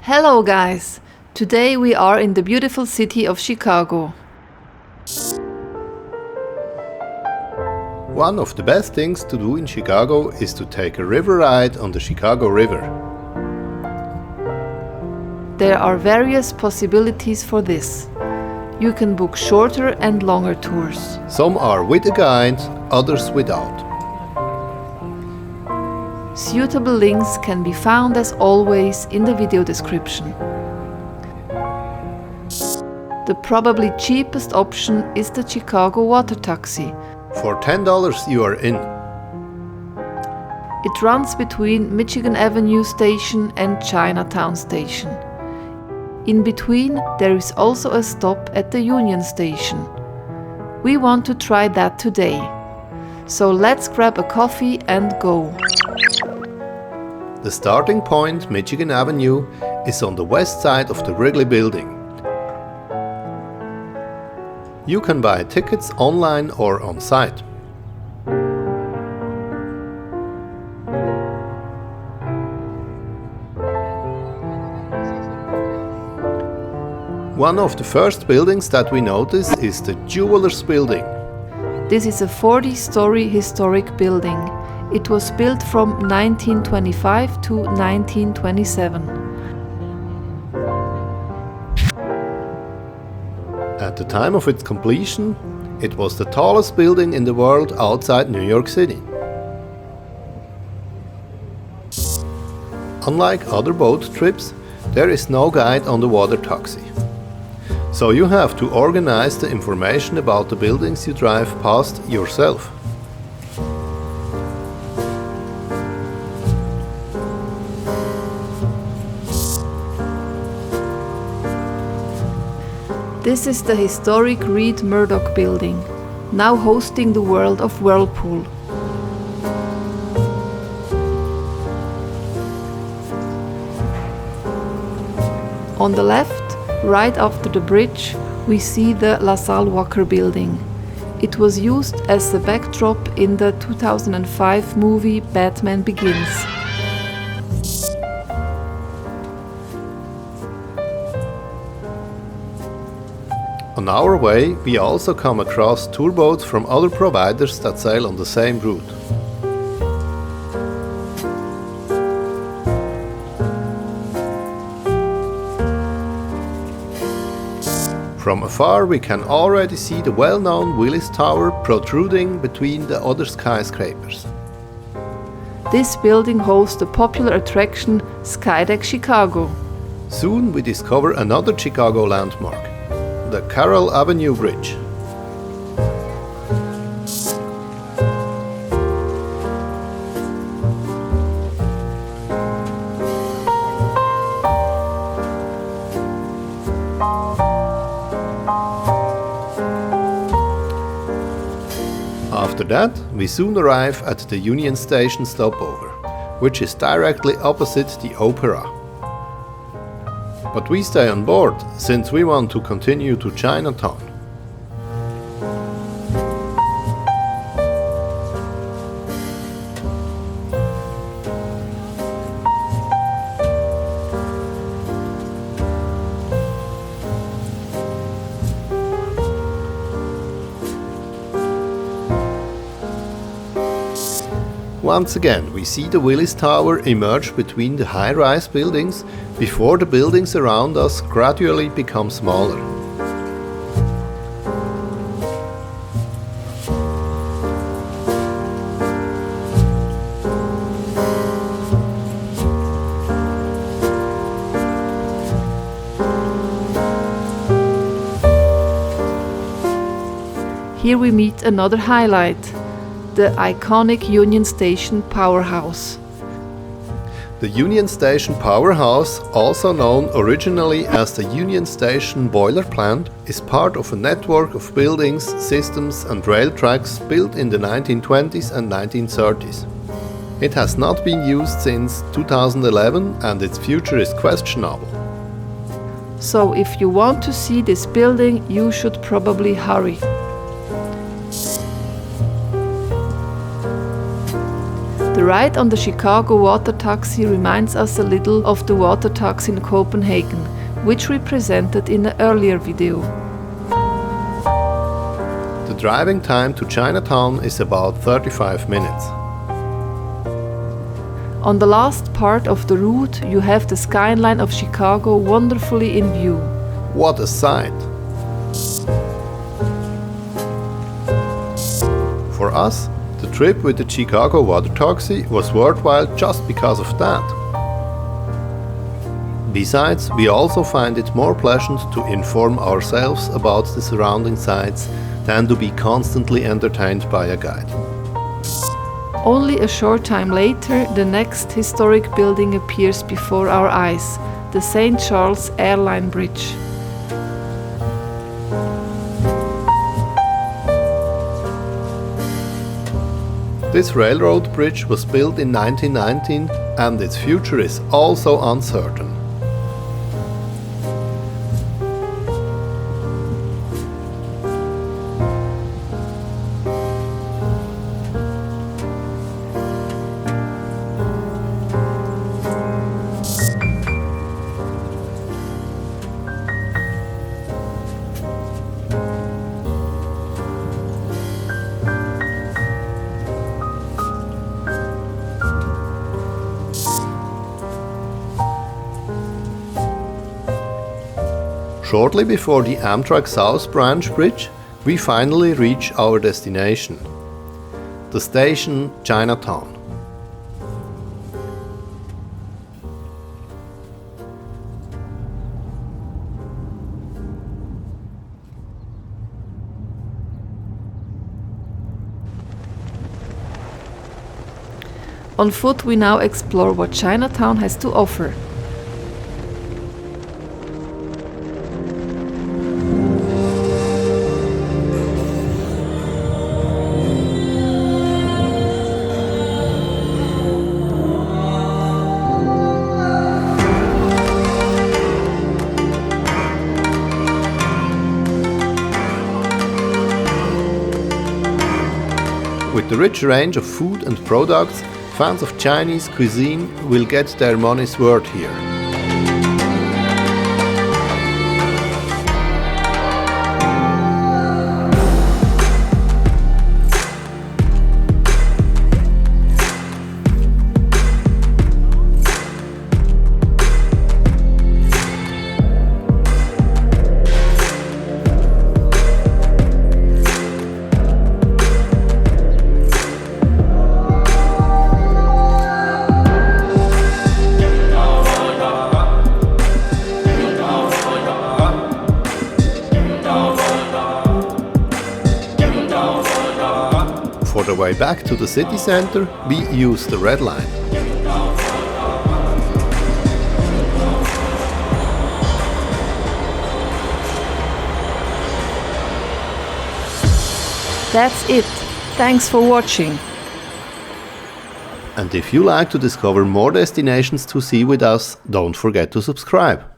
Hello guys! Today we are in the beautiful city of Chicago. One of the best things to do in Chicago is to take a river ride on the Chicago River. There are various possibilities for this. You can book shorter and longer tours. Some are with a guide, others without. Suitable links can be found as always in the video description. The probably cheapest option is the Chicago water taxi. For $10 you are in. It runs between Michigan Avenue Station and Chinatown Station. In between there is also a stop at the Union Station. We want to try that today. So let's grab a coffee and go. The starting point, Michigan Avenue, is on the west side of the Wrigley Building. You can buy tickets online or on site. One of the first buildings that we notice is the Jewelers Building. This is a 40-story historic building. It was built from 1925 to 1927. At the time of its completion, it was the tallest building in the world outside New York City. Unlike other boat trips, there is no guide on the water taxi. So you have to organize the information about the buildings you drive past yourself. This is the historic Reed Murdoch building, now hosting the World of Whirlpool. On the left, right after the bridge, we see the LaSalle Walker building. It was used as the backdrop in the 2005 movie Batman Begins. On our way, we also come across tour boats from other providers that sail on the same route. From afar we can already see the well-known Willis Tower protruding between the other skyscrapers. This building hosts the popular attraction Skydeck Chicago. Soon we discover another Chicago landmark, the Carroll Avenue Bridge. After that, we soon arrive at the Union Station stopover, which is directly opposite the opera. But we stay on board, since we want to continue to Chinatown. Once again, we see the Willis Tower emerge between the high-rise buildings before the buildings around us gradually become smaller. Here we meet another highlight, the iconic Union Station Powerhouse. The Union Station Powerhouse, also known originally as the Union Station Boiler Plant, is part of a network of buildings, systems and rail tracks built in the 1920s and 1930s. It has not been used since 2011 and its future is questionable. So if you want to see this building, you should probably hurry. The The ride on the Chicago water taxi reminds us a little of the water taxi in Copenhagen, which we presented in an earlier video. The driving time to Chinatown is about 35 minutes. On the last part of the route, you have the skyline of Chicago wonderfully in view. What a sight! For us, the trip with the Chicago water taxi was worthwhile just because of that. Besides, we also find it more pleasant to inform ourselves about the surrounding sights than to be constantly entertained by a guide. Only a short time later, the next historic building appears before our eyes, the St. Charles Airline Bridge. This railroad bridge was built in 1919 and its future is also uncertain. Shortly before the Amtrak South Branch Bridge, we finally reach our destination, the station Chinatown. On foot we now explore what Chinatown has to offer. With the rich range of food and products, fans of Chinese cuisine will get their money's worth here. For the way back to the city center, we use the red line. That's it. Thanks for watching. And if you like to discover more destinations to see with us, don't forget to subscribe.